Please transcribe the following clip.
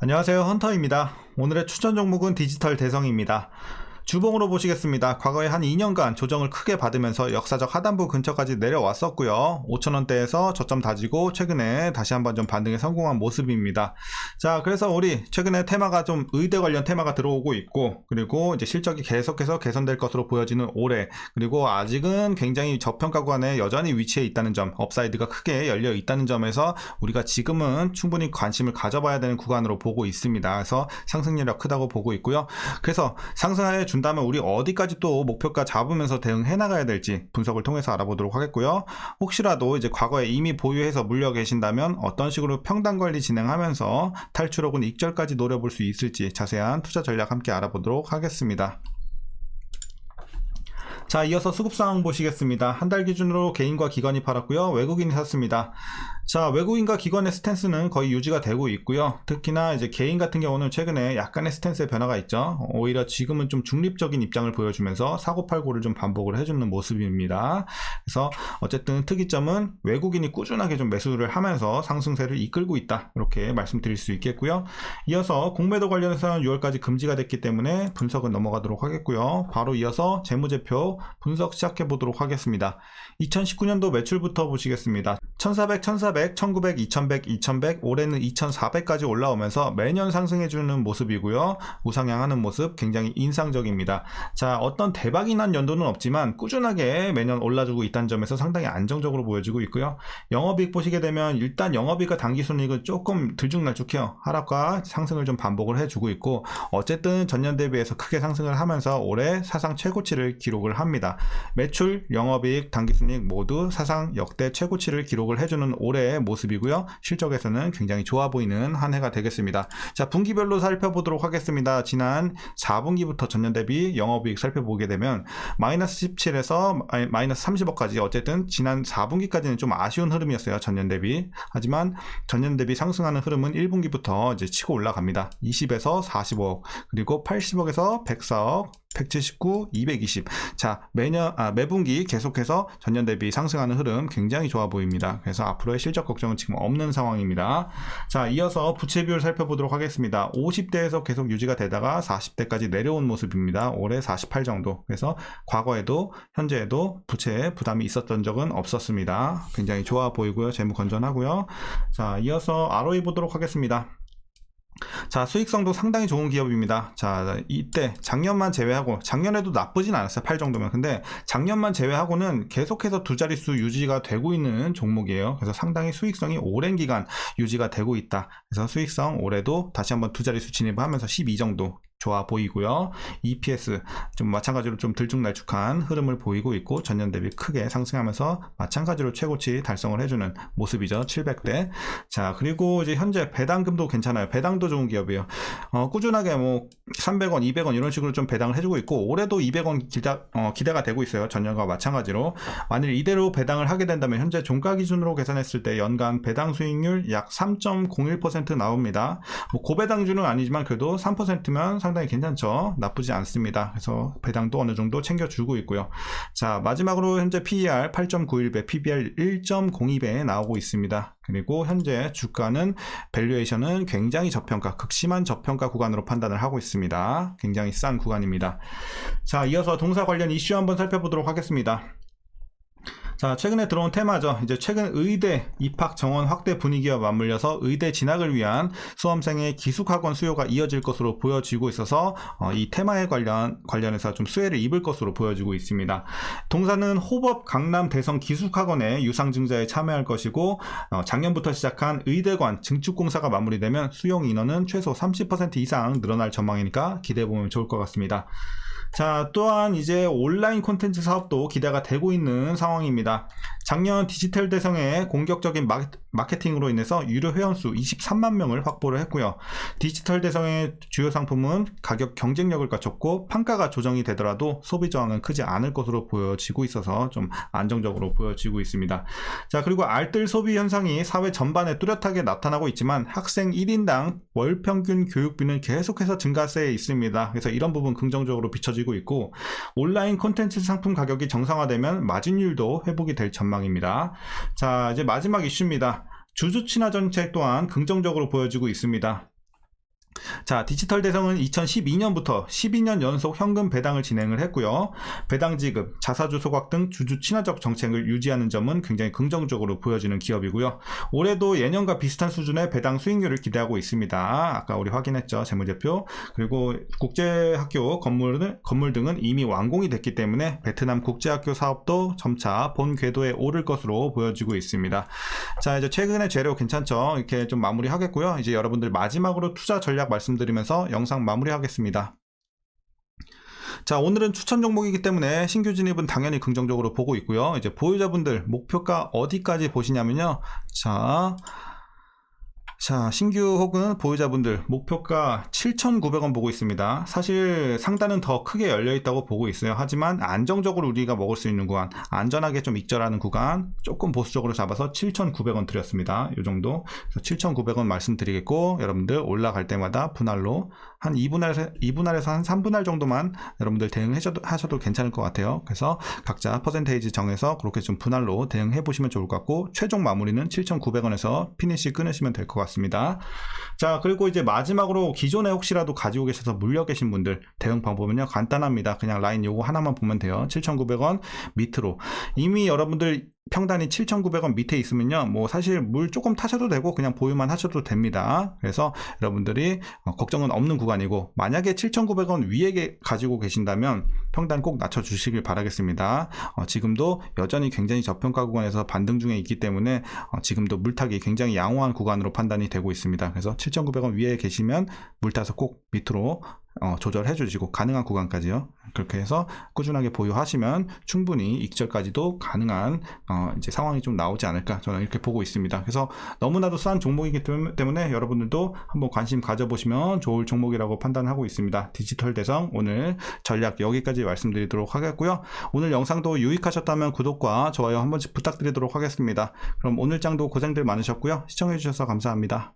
안녕하세요, 헌터입니다. 오늘의 추천 종목은 디지털 대성입니다. 주봉으로 보시겠습니다. 과거에 한 2년간 조정을 크게 받으면서 역사적 하단부 근처까지 내려왔었고요. 5,000원대에서 저점 다지고 최근에 다시 한번 좀 반등에 성공한 모습입니다. 자, 그래서 우리 최근에 테마가 좀 의대 관련 테마가 들어오고 있고, 그리고 이제 실적이 계속해서 개선될 것으로 보여지는 올해, 그리고 아직은 굉장히 저평가 구간에 여전히 위치해 있다는 점, 업사이드가 크게 열려 있다는 점에서 우리가 지금은 충분히 관심을 가져봐야 되는 구간으로 보고 있습니다. 그래서 상승률이 크다고 보고 있고요. 그래서 상승하에 준다면 우리 어디까지 또 목표가 잡으면서 대응해 나가야 될지 분석을 통해서 알아보도록 하겠고요. 혹시라도 이제 과거에 이미 보유해서 물려 계신다면 어떤 식으로 평단 관리 진행하면서 탈출 혹은 익절까지 노려볼 수 있을지 자세한 투자 전략 함께 알아보도록 하겠습니다. 자, 이어서 수급 상황 보시겠습니다. 한 달 기준으로 개인과 기관이 팔았고요. 외국인이 샀습니다. 자, 외국인과 기관의 스탠스는 거의 유지가 되고 있고요. 특히나 이제 개인 같은 경우는 최근에 약간의 스탠스의 변화가 있죠. 오히려 지금은 좀 중립적인 입장을 보여주면서 사고팔고를 좀 반복을 해주는 모습입니다. 그래서 어쨌든 특이점은 외국인이 꾸준하게 좀 매수를 하면서 상승세를 이끌고 있다, 이렇게 말씀드릴 수 있겠고요. 이어서 공매도 관련해서는 6월까지 금지가 됐기 때문에 분석은 넘어가도록 하겠고요. 바로 이어서 재무제표 분석 시작해 보도록 하겠습니다. 2019년도 매출부터 보시겠습니다. 1400, 1400, 1900, 2100, 2100, 올해는 2400까지 올라오면서 매년 상승해주는 모습이고요. 우상향하는 모습 굉장히 인상적입니다. 자, 어떤 대박이 난 연도는 없지만 꾸준하게 매년 올라주고 있다는 점에서 상당히 안정적으로 보여지고 있고요. 영업이익 보시게 되면 일단 영업이익과 당기순이익은 조금 들쭉날쭉해요. 하락과 상승을 좀 반복을 해주고 있고, 어쨌든 전년 대비해서 크게 상승을 하면서 올해 사상 최고치를 기록을 합니다. 매출, 영업이익, 당기순이익 모두 사상 역대 최고치를 기록을 해주는 올해의 모습이고요. 실적에서는 굉장히 좋아 보이는 한 해가 되겠습니다. 자, 분기별로 살펴보도록 하겠습니다. 지난 4분기부터 전년 대비 영업이익 살펴보게 되면 마이너스 17에서 마이너스 30억까지, 어쨌든 지난 4분기까지는 좀 아쉬운 흐름이었어요, 전년 대비. 하지만 전년 대비 상승하는 흐름은 1분기부터 이제 치고 올라갑니다. 20에서 45억, 그리고 80억에서 104억, 179, 220. 자, 매분기 계속해서 전년 대비 상승하는 흐름 굉장히 좋아 보입니다. 그래서 앞으로의 실적 걱정은 지금 없는 상황입니다. 자, 이어서 부채 비율 살펴보도록 하겠습니다. 50대에서 계속 유지가 되다가 40대까지 내려온 모습입니다. 올해 48 정도. 그래서 과거에도 현재에도 부채에 부담이 있었던 적은 없었습니다. 굉장히 좋아 보이고요. 재무 건전하고요. 자, 이어서 ROE 보도록 하겠습니다. 자, 수익성도 상당히 좋은 기업입니다. 자, 이때 작년만 제외하고, 작년에도 나쁘진 않았어요, 8 정도면. 근데 작년만 제외하고는 계속해서 두 자릿수 유지가 되고 있는 종목이에요. 그래서 상당히 수익성이 오랜 기간 유지가 되고 있다. 그래서 수익성 올해도 다시 한번 두 자릿수 진입하면서 12 정도 좋아 보이고요. EPS 좀 마찬가지로 좀 들쭉날쭉한 흐름을 보이고 있고, 전년 대비 크게 상승하면서 마찬가지로 최고치 달성을 해주는 모습이죠. 700대. 자, 그리고 이제 현재 배당금도 괜찮아요. 배당도 좋은 기업이에요. 꾸준하게 뭐 300원, 200원 이런 식으로 좀 배당을 해주고 있고, 올해도 200원 기대가 되고 있어요. 전년과 마찬가지로. 만일 이대로 배당을 하게 된다면 현재 종가 기준으로 계산했을 때 연간 배당 수익률 약 3.01% 나옵니다. 뭐 고배당주는 아니지만 그래도 3%면 상당히 괜찮죠. 나쁘지 않습니다. 그래서 배당도 어느 정도 챙겨주고 있고요. 자, 마지막으로 현재 PER 8.91배, PBR 1.02배에 나오고 있습니다. 그리고 현재 주가는 밸류에이션은 굉장히 저평가, 극심한 저평가 구간으로 판단을 하고 있습니다. 굉장히 싼 구간입니다. 자, 이어서 동사 관련 이슈 한번 살펴보도록 하겠습니다. 자, 최근에 들어온 테마죠. 이제 최근 의대 입학 정원 확대 분위기와 맞물려서 의대 진학을 위한 수험생의 기숙학원 수요가 이어질 것으로 보여지고 있어서 이 테마에 관련해서 좀 수혜를 입을 것으로 보여지고 있습니다. 동사는 호법 강남 대성 기숙학원의 유상증자에 참여할 것이고, 작년부터 시작한 의대관 증축공사가 마무리되면 수용 인원은 최소 30% 이상 늘어날 전망이니까 기대해보면 좋을 것 같습니다. 자, 또한 이제 온라인 콘텐츠 사업도 기대가 되고 있는 상황입니다. 작년 디지털 대성의 공격적인 마케팅으로 인해서 유료 회원수 23만 명을 확보를 했고요. 디지털 대성의 주요 상품은 가격 경쟁력을 갖췄고, 판가가 조정이 되더라도 소비 저항은 크지 않을 것으로 보여지고 있어서 좀 안정적으로 보여지고 있습니다. 자, 그리고 알뜰 소비 현상이 사회 전반에 뚜렷하게 나타나고 있지만 학생 1인당 월 평균 교육비는 계속해서 증가세에 있습니다. 그래서 이런 부분 긍정적으로 비춰지고 있고, 온라인 콘텐츠 상품 가격이 정상화되면 마진율도 회복이 될 전망입니다. 자, 이제 마지막 이슈입니다. 주주 친화 정책 또한 긍정적으로 보여지고 있습니다. 자, 디지털 대성은 2012년부터 12년 연속 현금 배당을 진행을 했고요. 배당 지급, 자사주 소각 등 주주 친화적 정책을 유지하는 점은 굉장히 긍정적으로 보여지는 기업이고요. 올해도 예년과 비슷한 수준의 배당 수익률을 기대하고 있습니다. 아까 우리 확인했죠, 재무제표. 그리고 국제학교 건물 등은 이미 완공이 됐기 때문에 베트남 국제학교 사업도 점차 본 궤도에 오를 것으로 보여지고 있습니다. 자, 이제 최근에 재료 괜찮죠? 이렇게 좀 마무리하겠고요. 이제 여러분들 마지막으로 투자 전략 말씀드리면서 영상 마무리하겠습니다. 자, 오늘은 추천 종목이기 때문에 신규 진입은 당연히 긍정적으로 보고 있고요. 이제 보유자분들 목표가 어디까지 보시냐면요. 자, 신규 혹은 보유자분들 목표가 7,900원 보고 있습니다. 사실 상단은 더 크게 열려있다고 보고 있어요. 하지만 안정적으로 우리가 먹을 수 있는 구간, 안전하게 좀 익절하는 구간, 조금 보수적으로 잡아서 7,900원 드렸습니다. 이 정도. 7,900원 말씀드리겠고, 여러분들 올라갈 때마다 분할로 한 2분할에서 한 3분할 정도만 여러분들 대응하셔도 괜찮을 것 같아요. 그래서 각자 퍼센테이지 정해서 그렇게 좀 분할로 대응해 보시면 좋을 것 같고, 최종 마무리는 7,900원에서 피니시 끊으시면 될 것 같습니다. 자, 그리고 이제 마지막으로 기존에 혹시라도 가지고 계셔서 물려 계신 분들 대응 방법은요, 간단합니다. 그냥 라인 요거 하나만 보면 돼요. 7,900원 밑으로. 이미 여러분들 평단이 7,900원 밑에 있으면요, 뭐 사실 물 조금 타셔도 되고 그냥 보유만 하셔도 됩니다. 그래서 여러분들이 걱정은 없는 구간이고, 만약에 7,900원 위에 가지고 계신다면 평단 꼭 낮춰주시길 바라겠습니다. 지금도 여전히 굉장히 저평가 구간에서 반등 중에 있기 때문에 지금도 물타기 굉장히 양호한 구간으로 판단이 되고 있습니다. 그래서 7,900원 위에 계시면 물타서 꼭 밑으로 조절해 주시고, 가능한 구간까지요. 그렇게 해서 꾸준하게 보유하시면 충분히 익절까지도 가능한 이제 상황이 좀 나오지 않을까, 저는 이렇게 보고 있습니다. 그래서 너무나도 싼 종목이기 때문에 여러분들도 한번 관심 가져보시면 좋을 종목이라고 판단하고 있습니다. 디지털 대성 오늘 전략 여기까지 말씀드리도록 하겠고요. 오늘 영상도 유익하셨다면 구독과 좋아요 한 번씩 부탁드리도록 하겠습니다. 그럼 오늘 장도 고생들 많으셨고요. 시청해 주셔서 감사합니다.